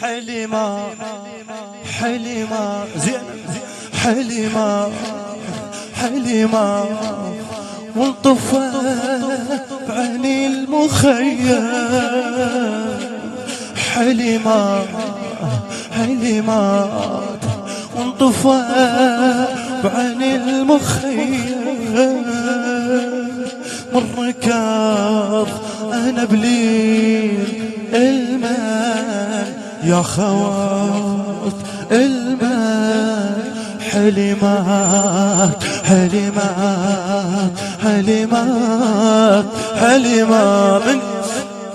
حليمة حليمة زين حليمة حليمة والطفى بعيني المخيم حليمة حليمة وانطفى بعيني المخيم من ركض انا بليل المال يا خوات المال حليمات حليمات حليمات حليمات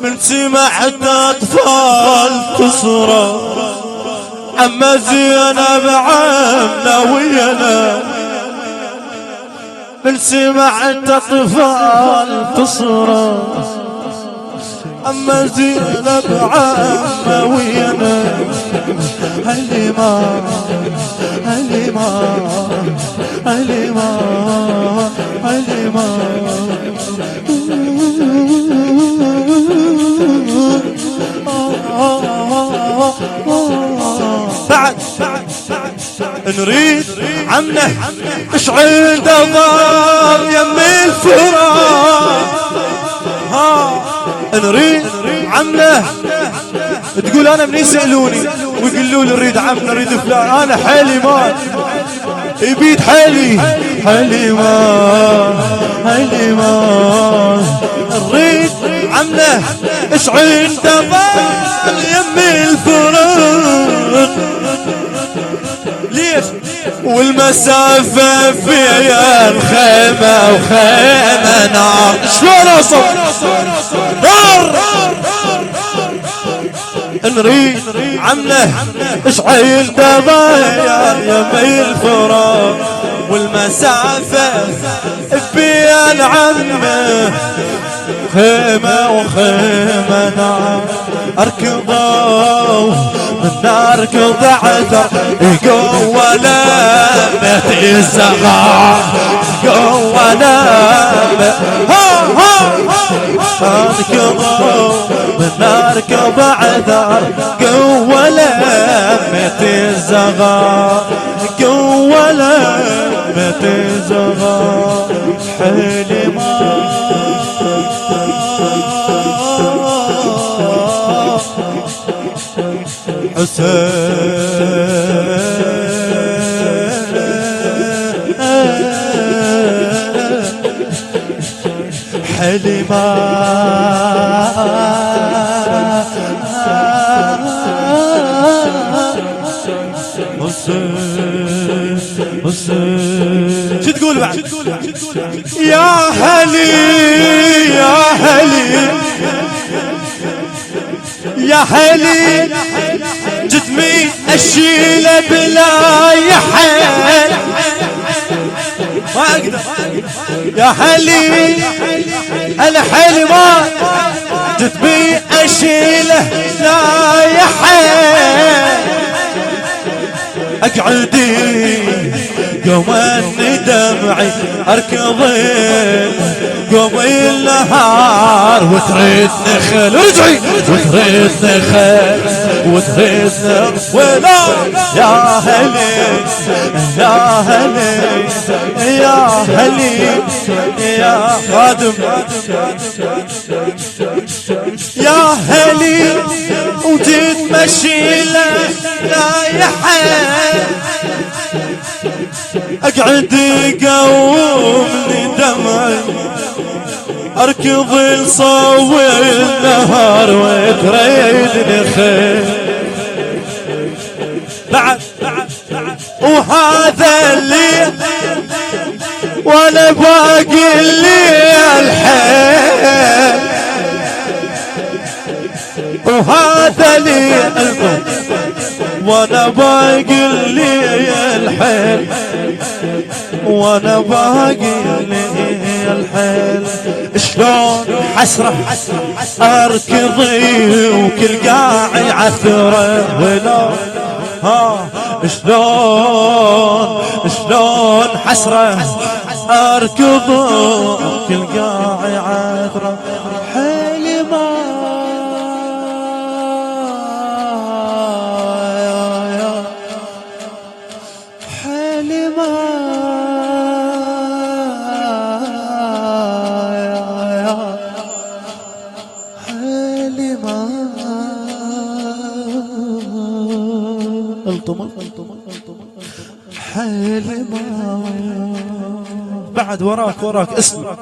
من سمعت اطفال تصرخ عما زينب عمنا ويانا من سمعت اطفال تصرخ عما زينب عمنا ويانا حليمة حليمة حليمة حليمة بعد نريد عمنا اش عنده ضار يم الفراق نريد عمنا تقول انا من يسألوني ويقولوا لي نريد عمنا نريد فلان انا حليمة يبيد حلي حليمة حليمة نريد عمنا اش عنده ضار يم الفراق ليش والمسافة في الخيمة وخيمة نار شلون اوصل نار نريد عمله اشعل دبايا يمي الفراق والمسافة في العمة خيمة وخيمة نار اركضوا من نار ركض عذر قوة لامت الزغار قوة لامت اركضوا من نار ركض عذر قوة لامت الزغار قوة لامت الزغار حليمة حسين حليمة حسين حسين شو تقول بعد يا هلي يا هلي يا هلي جسمي اشيله بلا يحل ما اقدر يا هلي الحلمة جسمي اشيله لا يحل اقعدي قومني دمعي اركض قوم النهار وتريد نخل ورجعي وتريد نخل وتريد ولا يا هلي يا هلي يا هلي يا خادم يا هلي وجيت مشي لا يحل اقعد قومني دمعي اركض لصوي النهار وتريدني خير بعد وهذا اللي وانا باقي لي الحيل وهذا لي وانا باقي لي الحيل وانا باقي لي الحيل شلون حسرة اركضي وكل قاعي عثرة ولا شلون حسرة اركض وكل قاعي عثرة حليمة اللي ما حالي ما بعد وراك اسمع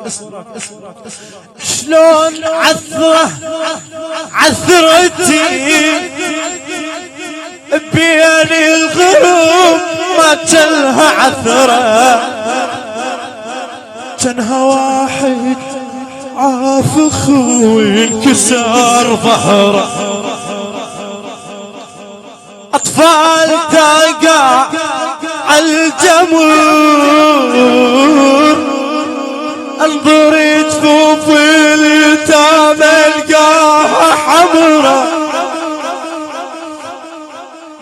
شلون عثرتي بين الغروب ما تلها عثرة كانها واحد عاف اخوي انكسر ظهره اطفال تقع عالجمر انظر جفوف اليتامى القاها حمرا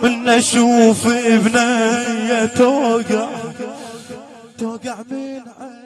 من اشوف ابنية توقع من عين